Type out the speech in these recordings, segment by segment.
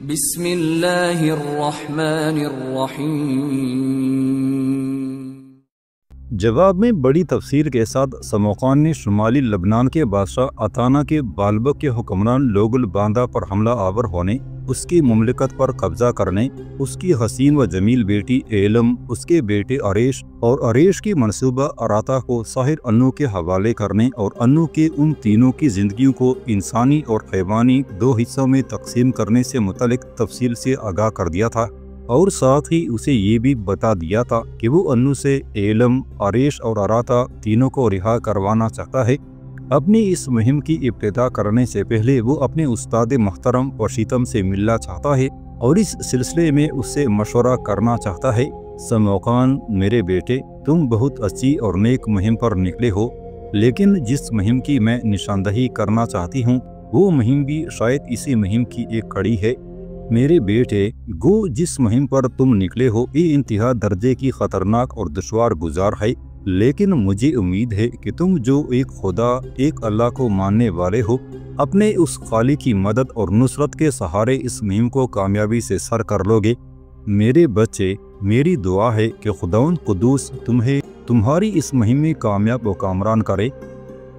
بسم اللہ الرحمن الرحیم۔ جواب میں بڑی تفسیر کے ساتھ سموقان نے شمالی لبنان کے بادشاہ عطانا کے بالبک کے حکمران لوگ الباندہ پر حملہ آور ہونے، اس کی مملکت پر قبضہ کرنے، اس کی حسین و جمیل بیٹی ایلم، اس کے بیٹے عریش اور عریش کی منصوبہ اراتا کو ساحر انو کے حوالے کرنے اور انو کے ان تینوں کی زندگیوں کو انسانی اور حیوانی دو حصوں میں تقسیم کرنے سے متعلق تفصیل سے آگاہ کر دیا تھا، اور ساتھ ہی اسے یہ بھی بتا دیا تھا کہ وہ انو سے ایلم، عریش اور اراتا تینوں کو رہا کروانا چاہتا ہے۔ اپنی اس مہم کی ابتدا کرنے سے پہلے وہ اپنے استاد محترم پشیتم سے ملنا چاہتا ہے اور اس سلسلے میں اس سے مشورہ کرنا چاہتا ہے۔ سموقان، میرے بیٹے، تم بہت اچھی اور نیک مہم پر نکلے ہو، لیکن جس مہم کی میں نشاندہی کرنا چاہتی ہوں وہ مہم بھی شاید اسی مہم کی ایک کڑی ہے۔ میرے بیٹے، گو جس مہم پر تم نکلے ہو یہ انتہا درجے کی خطرناک اور دشوار گزار ہے، لیکن مجھے امید ہے کہ تم جو ایک خدا، ایک اللہ کو ماننے والے ہو، اپنے اس خالق کی مدد اور نصرت کے سہارے اس مہم کو کامیابی سے سر کر لو گے۔ میرے بچے، میری دعا ہے کہ خداوند قدوس تمہیں تمہاری اس مہم میں کامیاب و کامران کرے۔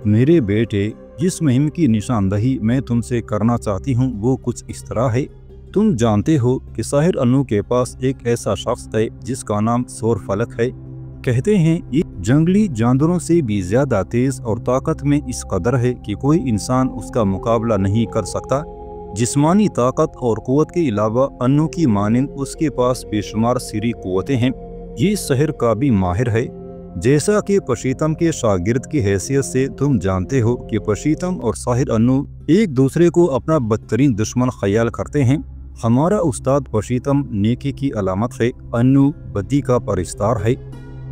میرے بیٹے، جس مہم کی نشاندہی میں تم سے کرنا چاہتی ہوں وہ کچھ اس طرح ہے۔ تم جانتے ہو کہ ساحر انو کے پاس ایک ایسا شخص ہے جس کا نام سور فلک ہے۔ کہتے ہیں یہ جنگلی جانداروں سے بھی زیادہ تیز اور طاقت میں اس قدر ہے کہ کوئی انسان اس کا مقابلہ نہیں کر سکتا۔ جسمانی طاقت اور قوت کے علاوہ انو کی مانند اس کے پاس بے شمار سری قوتیں ہیں۔ یہ سحر کا بھی ماہر ہے۔ جیسا کہ پشیتم کے شاگرد کی حیثیت سے تم جانتے ہو کہ پشیتم اور ساحر انو ایک دوسرے کو اپنا بدترین دشمن خیال کرتے ہیں۔ ہمارا استاد پشیتم نیکی کی علامت ہے، انو بدی کا پرستار ہے۔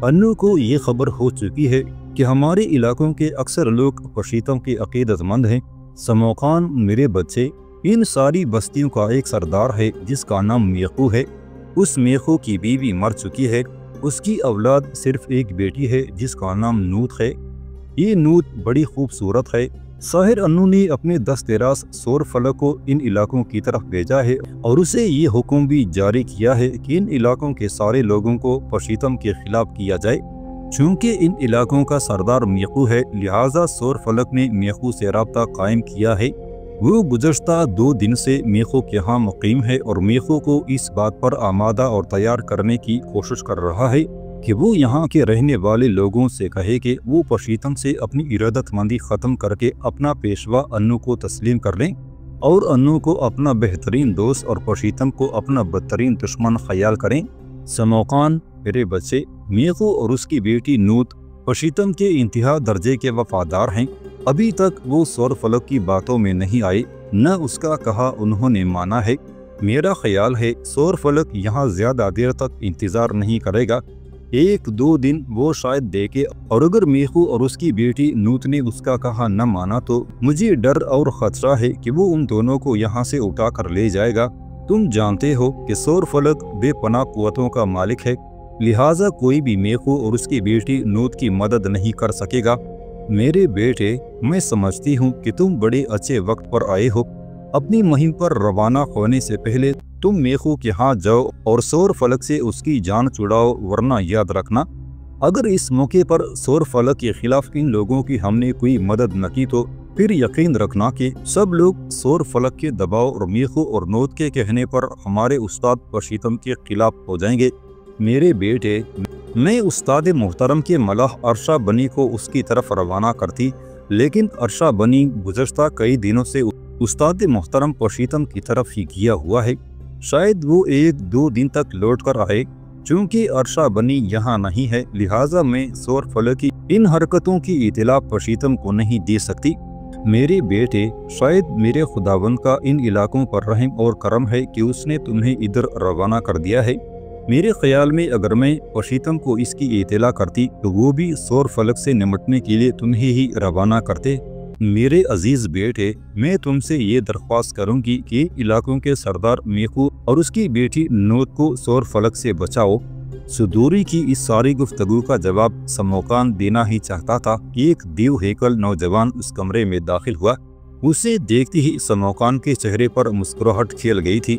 انو کو یہ خبر ہو چکی ہے کہ ہمارے علاقوں کے اکثر لوگ پشیتم کے عقیدت مند ہیں۔ سموقان، میرے بچے، ان ساری بستیوں کا ایک سردار ہے جس کا نام میخو ہے۔ اس میخو کی بیوی مر چکی ہے، اس کی اولاد صرف ایک بیٹی ہے جس کا نام نوت ہے۔ یہ نوت بڑی خوبصورت ہے۔ ساحر انو نے اپنے دست راست سور فلک کو ان علاقوں کی طرف بھیجا ہے اور اسے یہ حکم بھی جاری کیا ہے کہ ان علاقوں کے سارے لوگوں کو پشیتم کے خلاف کیا جائے۔ چونکہ ان علاقوں کا سردار میخو ہے لہٰذا سور فلک نے میخو سے رابطہ قائم کیا ہے۔ وہ گزشتہ 2 دن سے میخو کے ہاں مقیم ہے اور میخو کو اس بات پر آمادہ اور تیار کرنے کی کوشش کر رہا ہے کہ وہ یہاں کے رہنے والے لوگوں سے کہے کہ وہ پشیتم سے اپنی ارادت مندی ختم کر کے اپنا پیشوا انو کو تسلیم کر لیں اور انو کو اپنا بہترین دوست اور پشیتم کو اپنا بدترین دشمن خیال کریں۔ سموقان، میرے بچے، میخو اور اس کی بیٹی نوت پشیتم کے انتہا درجے کے وفادار ہیں۔ ابھی تک وہ سور فلک کی باتوں میں نہیں آئے، نہ اس کا کہا انہوں نے مانا ہے۔ میرا خیال ہے سور فلک یہاں زیادہ دیر تک انتظار نہیں کرے گا، 1-2 دن وہ شاید دیکھے، اور اگر میخو اور اس کی بیٹی نوت نے اس کا کہا نہ مانا تو مجھے ڈر اور خطرہ ہے کہ وہ ان دونوں کو یہاں سے اٹھا کر لے جائے گا۔ تم جانتے ہو کہ سور فلک بے پناہ قوتوں کا مالک ہے، لہٰذا کوئی بھی میخو اور اس کی بیٹی نوت کی مدد نہیں کر سکے گا۔ میرے بیٹے، میں سمجھتی ہوں کہ تم بڑے اچھے وقت پر آئے ہو۔ اپنی مہم پر روانہ ہونے سے پہلے تم میخو کے ہاں جاؤ اور سور فلک سے اس کی جان چھڑاؤ، ورنہ یاد رکھنا اگر اس موقع پر سور فلک کے خلاف ان لوگوں کی ہم نے کوئی مدد نہ کی تو پھر یقین رکھنا کہ سب لوگ سور فلک کے دباؤ اور میخو اور نوت کے کہنے پر ہمارے استاد پشیتم کے خلاف ہو جائیں گے۔ میرے بیٹے، میں استاد محترم کے ملاح ارشا بنی کو اس کی طرف روانہ کرتی، لیکن ارشا بنی گزشتہ کئی دنوں سے استاد محترم پشیتم کی طرف ہی گیا ہوا ہے۔ شاید وہ 1-2 دن تک لوٹ کر آئے۔ چونکہ ارشا بنی یہاں نہیں ہے لہٰذا میں سور فلک کی ان حرکتوں کی اطلاع پشیتم کو نہیں دے سکتی۔ میرے بیٹے، شاید میرے خداوند کا ان علاقوں پر رحم اور کرم ہے کہ اس نے تمہیں ادھر روانہ کر دیا ہے۔ میرے خیال میں اگر میں پشیتم کو اس کی اطلاع کرتی تو وہ بھی سور فلک سے نمٹنے کے لیے تمہیں ہی روانہ کرتے۔ میرے عزیز بیٹے، میں تم سے یہ درخواست کروں گی کہ علاقوں کے سردار میخو اور اس کی بیٹی نوت کو سور فلک سے بچاؤ۔ صدوری کی اس ساری گفتگو کا جواب سموقان دینا ہی چاہتا تھا کہ ایک دیو ہیکل نوجوان اس کمرے میں داخل ہوا۔ اسے دیکھتے ہی سموقان کے چہرے پر مسکراہٹ کھیل گئی تھی۔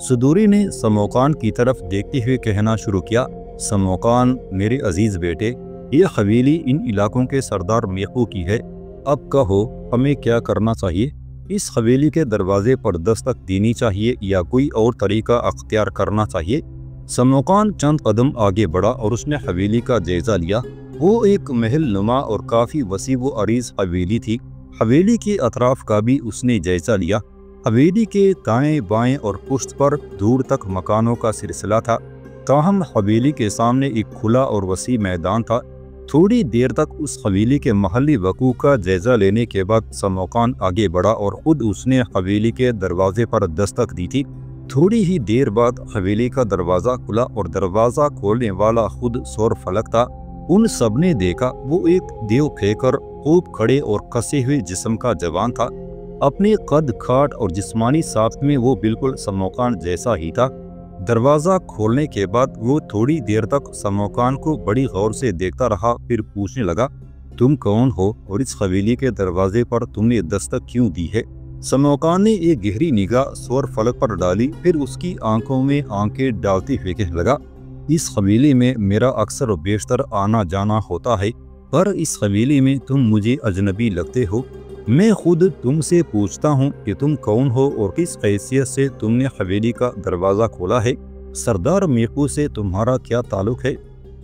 صدوری نے سموقان کی طرف دیکھتے ہوئے کہنا شروع کیا، سموقان میرے عزیز بیٹے، یہ حویلی ان علاقوں کے سردار میخو کی ہے، اب کہو ہمیں کیا کرنا چاہیے؟ اس حویلی کے دروازے پر دستک دینی چاہیے یا کوئی اور طریقہ اختیار کرنا چاہیے؟ سموقان چند قدم آگے بڑھا اور اس نے حویلی کا جائزہ لیا۔ وہ ایک محل نما اور کافی وسیع و عریض حویلی تھی۔ حویلی کے اطراف کا بھی اس نے جائزہ لیا۔ حویلی کے دائیں بائیں اور پشت پر دور تک مکانوں کا سلسلہ تھا، تاہم حویلی کے سامنے ایک کھلا اور وسیع میدان تھا۔ تھوڑی دیر تک اس حویلی کے محلی وقوع کا جائزہ لینے کے بعد سموقان آگے بڑھا اور خود اس نے حویلی کے دروازے پر دستک دی تھی۔ تھوڑی ہی دیر بعد حویلی کا دروازہ کھلا اور دروازہ کھولنے والا خود سور فلک تھا۔ ان سب نے دیکھا وہ ایک دیو پھینک کر خوب کھڑے اور کسے ہوئے جسم کا جوان تھا۔ اپنے قد کھاٹ اور جسمانی ساخت میں وہ بالکل سموقان جیسا ہی تھا۔ دروازہ کھولنے کے بعد وہ تھوڑی دیر تک سموقان کو بڑی غور سے دیکھتا رہا، پھر پوچھنے لگا، تم کون ہو اور اس حویلی کے دروازے پر تم نے دستک کیوں دی ہے؟ سموقان نے ایک گہری نگاہ سور فلک پر ڈالی، پھر اس کی آنکھوں میں آنکھیں ڈالتے ہوئے کہنے لگا، اس حویلی میں میرا اکثر و بیشتر آنا جانا ہوتا ہے، پر اس حویلی میں تم مجھے اجنبی لگتے ہو۔ میں خود تم سے پوچھتا ہوں کہ تم کون ہو اور کس حیثیت سے تم نے حویلی کا دروازہ کھولا ہے؟ سردار میخو سے تمہارا کیا تعلق ہے؟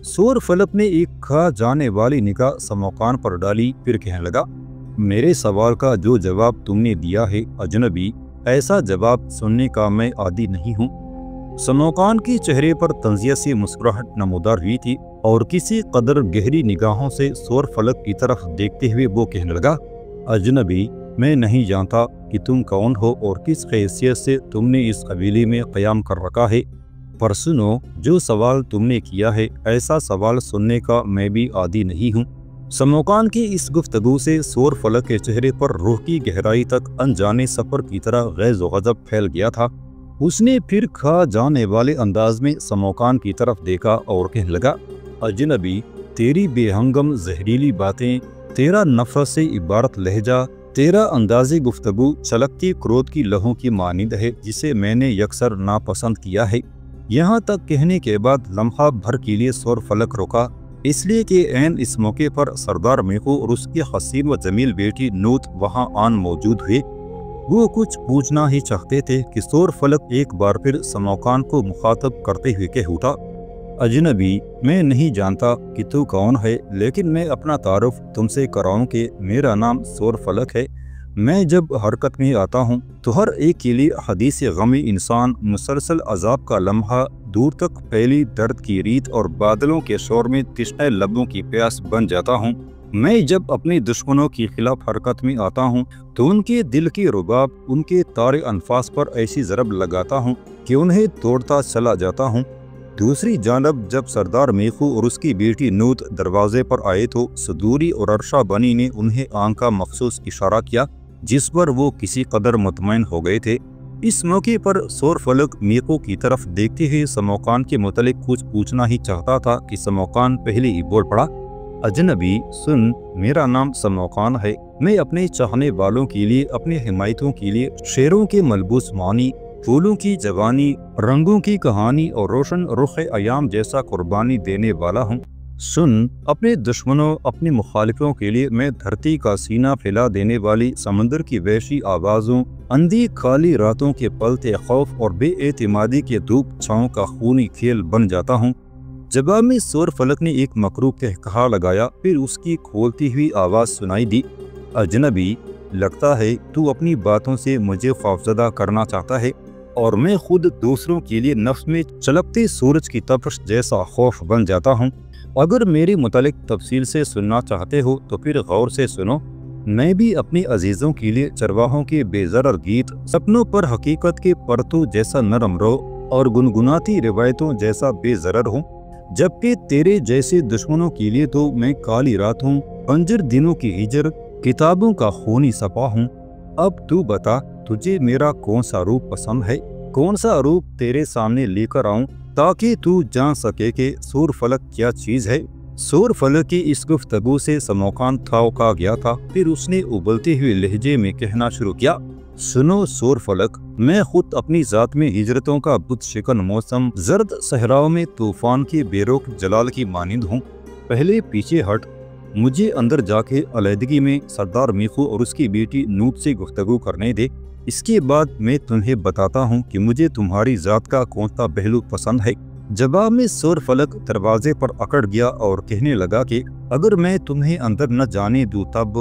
سور فلک نے ایک کھا جانے والی نگاہ سموقان پر ڈالی، پھر کہنے لگا، میرے سوال کا جو جواب تم نے دیا ہے اجنبی، ایسا جواب سننے کا میں عادی نہیں ہوں۔ سموقان کے چہرے پر تنزیہ سے مسکراہٹ نمودار ہوئی تھی اور کسی قدر گہری نگاہوں سے سور فلک کی طرف دیکھتے ہوئے وہ کہنے لگا، اجنبی، میں نہیں جانتا کہ تم کون ہو اور کس حیثیت سے تم نے اس حویلی میں قیام کر رکھا ہے، پر سنو، جو سوال تم نے کیا ہے ایسا سوال سننے کا میں بھی عادی نہیں ہوں۔ سموقان کی اس گفتگو سے سور فلک کے چہرے پر روح کی گہرائی تک انجانے سفر کی طرح غیظ و غضب پھیل گیا تھا۔ اس نے پھر کھا جانے والے انداز میں سموقان کی طرف دیکھا اور کہنے لگا، اجنبی، تیری بے ہنگم زہریلی باتیں، تیرا نفرت سے عبارت لہجہ، تیرا انداز گفتگو چھلکتی کرودھ کی لہو کی مانند ہے جسے میں نے یکسر ناپسند کیا ہے۔ یہاں تک کہنے کے بعد لمحہ بھر کے لیے سور فلک رکا، اس لیے کہ عین اس موقع پر سردار میخو اور اس کی حسین و جمیل بیٹی نوت وہاں آن موجود ہوئے۔ وہ کچھ پوچھنا ہی چاہتے تھے کہ سور فلک ایک بار پھر سموقان کو مخاطب کرتے ہوئے کہہ اٹھا، اجنبی، میں نہیں جانتا کہ تو کون ہے، لیکن میں اپنا تعارف تم سے کراؤں کہ میرا نام سور فلک ہے۔ میں جب حرکت میں آتا ہوں تو ہر ایک کے لیے حدیث غمی انسان مسلسل عذاب کا لمحہ، دور تک پھیلی درد کی ریت اور بادلوں کے شور میں تشنہ لبوں کی پیاس بن جاتا ہوں۔ میں جب اپنے دشمنوں کی خلاف حرکت میں آتا ہوں تو ان کے دل کی رباب، ان کے تار انفاس پر ایسی ضرب لگاتا ہوں کہ انہیں توڑتا چلا جاتا ہوں۔ دوسری جانب جب سردار میخو اور اس کی بیٹی نوت دروازے پر آئے تو صدوری اور ارشا بنی نے انہیں آنکھ کا مخصوص اشارہ کیا، جس پر وہ کسی قدر مطمئن ہو گئے تھے۔ اس موقع پر سور فلک میخو کی طرف دیکھتے ہوئے سموقان کے متعلق کچھ پوچھنا ہی چاہتا تھا کہ سموقان پہلے ہی بول پڑا، اجنبی، سن، میرا نام سموقان ہے۔ میں اپنے چاہنے والوں کے لیے، اپنے حمایتوں کے لیے شعروں کے ملبوس معنی، پھولوں کی جوانی، رنگوں کی کہانی اور روشن رخ ایام جیسا قربانی دینے والا ہوں۔ سن، اپنے دشمنوں، اپنے مخالفوں کے لیے میں دھرتی کا سینہ پھیلا دینے والی سمندر کی وحشی آوازوں، اندھی کالی راتوں کے پلتے خوف اور بے اعتمادی کے دھوپ چھاؤں کا خونی کھیل بن جاتا ہوں۔ جواب میں سور فلک نے ایک مکروہ کہا لگایا، پھر اس کی کھولتی ہوئی آواز سنائی دی، اجنبی، لگتا ہے تو اپنی باتوں سے مجھے خوفزدہ کرنا چاہتا ہے، اور میں خود دوسروں کے لیے نفس میں چلکتے سورج کی تپش جیسا خوف بن جاتا ہوں۔ اگر میرے متعلق تفصیل سے سننا چاہتے ہو تو پھر غور سے سنو۔ میں بھی اپنے عزیزوں کے لیے چرواہوں کے بے ضرر گیت، سپنوں پر حقیقت کے پرتو جیسا نرم رو اور گنگناتی روایتوں جیسا بے ضرر ہوں، جبکہ تیرے جیسے دشمنوں کے لیے تو میں کالی راتوں، بنجر دنوں کی ہجر، کتابوں کا خونی صفحہ ہوں۔ اب تو بتا، تجھے میرا کون سا روپ پسند ہے؟ کون سا روپ تیرے سامنے لے کر آؤں تاکہ تو جان سکے کہ سور فلک کیا چیز ہے؟ سور فلک کی اس گفتگو سے سموقان تھوکا گیا تھا، پھر اس نے ابلتے ہوئے لہجے میں کہنا شروع کیا، سنو سور فلک، میں خود اپنی ذات میں ہجرتوں کا بت شکن موسم، زرد صحراؤں میں طوفان کی بے روک جلال کی مانند ہوں۔ پہلے پیچھے ہٹ، مجھے اندر جا کے علیحدگی میں سردار میخو اور اس کی بیٹی نوٹ سے گفتگو کرنے دے۔ اس کے بعد میں تمہیں بتاتا ہوں کہ مجھے تمہاری ذات کا کون سا پہلو پسند ہے۔ جواب میں سور فلک دروازے پر اکڑ گیا اور کہنے لگا کہ اگر میں تمہیں اندر نہ جانے دوں تب۔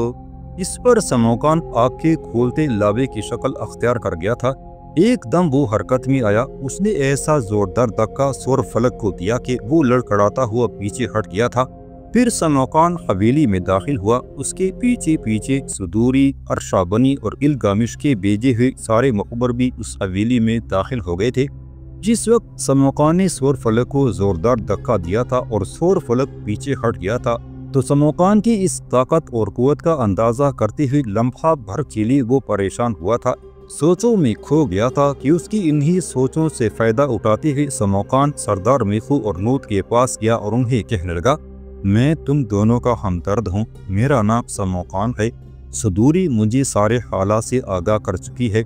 اس پر سموکان آگ کے کھولتے لابے کی شکل اختیار کر گیا تھا۔ ایک دم وہ حرکت میں آیا۔ اس نے ایسا زوردار دھکا سور فلک کو دیا کہ وہ لڑکھڑاتا ہوا پیچھے ہٹ گیا تھا۔ پھر سموکان حویلی میں داخل ہوا۔ اس کے پیچھے پیچھے سدوری، ارشابنی اور الگامش کے بھیجے ہوئے سارے مخبر بھی اس حویلی میں داخل ہو گئے تھے۔ جس وقت سموکان نے سور فلک کو زوردار دھکا دیا تھا اور سور فلک پیچھے ہٹ گیا تھا تو سموکان کی اس طاقت اور قوت کا اندازہ کرتے ہوئے لمحہ بھر کے لیے وہ پریشان ہوا تھا، سوچوں میں کھو گیا تھا کہ اس کی انہی سوچوں سے فائدہ اٹھاتے ہوئے سموکان سردار میخو اور نوٹ کے پاس گیا اور انہیں کہنے لگا، میں تم دونوں کا ہمدرد ہوں، میرا نام سموکان ہے، صدوری مجھے سارے حالات سے آگاہ کر چکی ہے،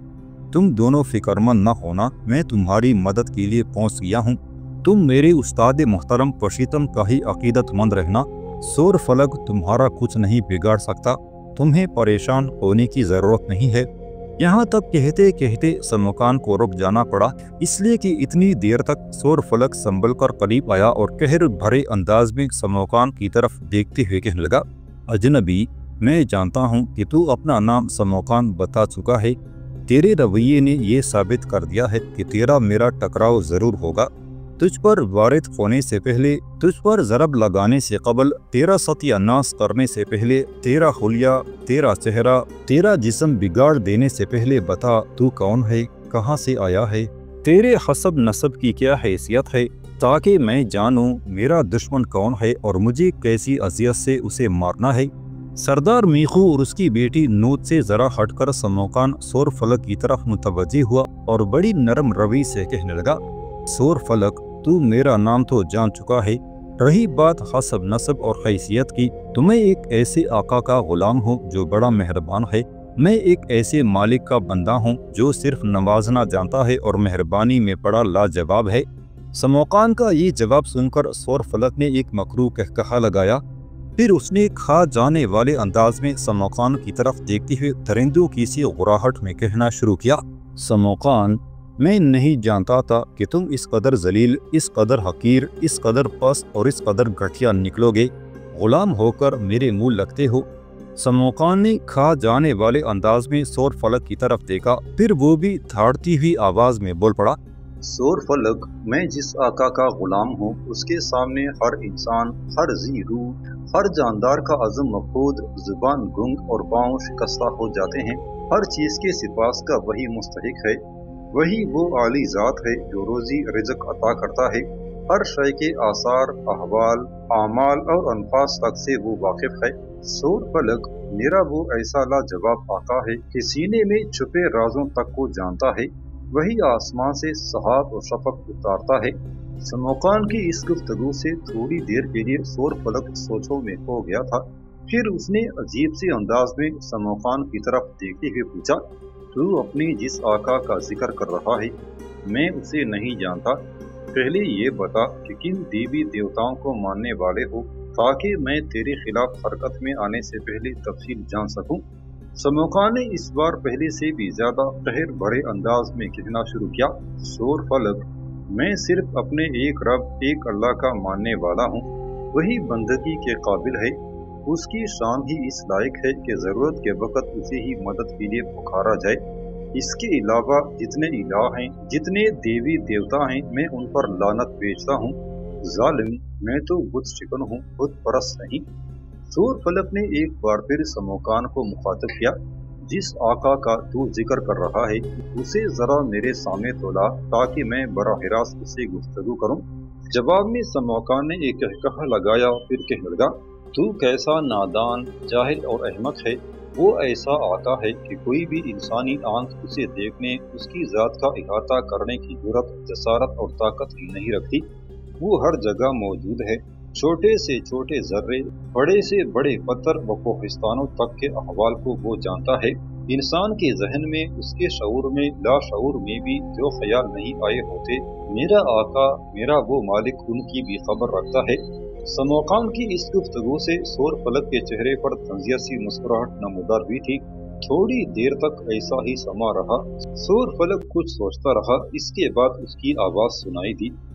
تم دونوں فکر مند نہ ہونا، میں تمہاری مدد کے لیے پہنچ گیا ہوں، تم میرے استاد محترم پشیتم کا ہی عقیدت مند رہنا، سور فلک تمہارا کچھ نہیں بگاڑ سکتا، تمہیں پریشان ہونے کی ضرورت نہیں ہے۔ یہاں تک کہتے کہتے سموکان کو رک جانا پڑا، اس لیے کہ اتنی دیر تک سور فلک سنبھل کر قریب آیا اور قہر بھرے انداز میں سموکان کی طرف دیکھتے ہوئے کہنے لگا، اجنبی، میں جانتا ہوں کہ تو اپنا نام سموکان بتا چکا ہے، تیرے رویے نے یہ ثابت کر دیا ہے کہ تیرا میرا ٹکراؤ ضرور ہوگا، تجھ پر وارد ہونے سے پہلے، تجھ پر ضرب لگانے سے قبل، تیرا ستیہ ناش کرنے سے پہلے، تیرا حلیہ، تیرا چہرہ، تیرا جسم بگاڑ دینے سے پہلے بتا تو کون ہے، کہاں سے آیا ہے، تیرے حسب نسب کی کیا حیثیت ہے، تاکہ میں جانوں میرا دشمن کون ہے اور مجھے کیسی اذیت سے اسے مارنا ہے۔ سردار میخو اور اس کی بیٹی نوٹ سے ذرا ہٹ کر سموکان سور فلک کی طرف متوجہ ہوا اور بڑی نرم روی سے کہنے لگا، سور فلک، تو میرا نام تو جان چکا ہے، رہی بات حسب نسب اور حیثیت کی، تمہیں ایک ایسے آقا کا غلام ہوں جو بڑا مہربان ہے، میں ایک ایسے مالک کا بندہ ہوں جو صرف نوازنا جانتا ہے اور مہربانی میں بڑا لاجواب ہے۔ سموکان کا یہ جواب سن کر سور فلک نے ایک مکروہ قہقہہ لگایا، پھر اس نے کھا جانے والے انداز میں سموکان کی طرف دیکھتے ہوئے درندوں کی سی غراہٹ میں کہنا شروع کیا، سموکان، میں نہیں جانتا تھا کہ تم اس قدر ذلیل، اس قدر حقیر، اس قدر پست اور اس قدر گھٹیا نکلو گے، غلام ہو کر میرے منہ لگتے ہو۔ سموکان نے کھا جانے والے انداز میں سور فلک کی طرف دیکھا، پھر وہ بھی دھاڑتی ہوئی آواز میں بول پڑا، سور فلک، میں جس آقا کا غلام ہوں اس کے سامنے ہر انسان، ہر ذی روح، ہر جاندار کا عزم مفقود، زبان گنگ اور پاؤں شکستہ ہو جاتے ہیں، ہر چیز کے سپاس کا وہی مستحق ہے، وہی وہ عالی ذات ہے جو روزی رزق عطا کرتا ہے، ہر شے کے آثار، احوال، اعمال اور انفاس تک سے وہ واقف ہے۔ سور فلک، میرا وہ ایسا لاجواب آقا ہے کہ سینے میں چھپے رازوں تک کو جانتا ہے، وہی آسمان سے سحاب و شفق اتارتا ہے۔ سموکان کی اس گفتگو سے تھوڑی دیر کے لیے سور فلک سوچوں میں ہو گیا تھا، پھر اس نے عجیب سے انداز میں سموکان کی طرف دیکھتے ہوئے پوچھا، تو اپنے جس آقا کا ذکر کر رہا ہے میں اسے نہیں جانتا، پہلے یہ بتا کہ کن دیوی دیوتاؤں کو ماننے والے ہو تاکہ میں تیرے خلاف حرکت میں آنے سے پہلے تفصیل جان سکوں۔ سموکان نے اس بار پہلے سے بھی زیادہ قہر بھرے انداز میں کہنا شروع کیا، سور فلک، میں صرف اپنے ایک رب، ایک اللہ کا ماننے والا ہوں، وہی بندگی کے قابل ہے، اس کی شان ہی اس لائق ہے کہ ضرورت کے وقت اسے ہی مدد کے لیے پکارا جائے، اس کے علاوہ جتنے الہ ہیں، جتنے دیوی دیوتا ہیں، میں ان پر لعنت بھیجتا ہوں، ظالم، میں تو بت شکن ہوں، بت پرست نہیں۔ سور فلک نے ایک بار پھر سموکان کو مخاطب کیا، جس آقا کا تو ذکر کر رہا ہے اسے ذرا میرے سامنے تو لا تاکہ میں براہ راست اس سے گفتگو کروں۔ جواب میں سموکان نے ایک قہقہہ لگایا، پھر کہنے لگا، تو کیسا نادان، جاہل اور احمق ہے، وہ ایسا آقا ہے کہ کوئی بھی انسانی آنکھ اسے دیکھنے، اس کی ذات کا احاطہ کرنے کی جرأت، جسارت اور طاقت ہی نہیں رکھتی، وہ ہر جگہ موجود ہے، چھوٹے سے چھوٹے ذرے، بڑے سے بڑے پتھر و کوہستانوں تک کے احوال کو وہ جانتا ہے، انسان کے ذہن میں، اس کے شعور میں، لاشعور میں بھی جو خیال نہیں آئے ہوتے، میرا آقا، میرا وہ مالک ان کی بھی خبر رکھتا ہے۔ سموقان کی اس گفتگو سے سور فلک کے چہرے پر طنزیہ سی مسکراہٹ نمودار ہوئی تھی۔ تھوڑی دیر تک ایسا ہی سما رہا۔ سور فلک کچھ سوچتا رہا۔ اس کے بعد اس کی آواز سنائی دی۔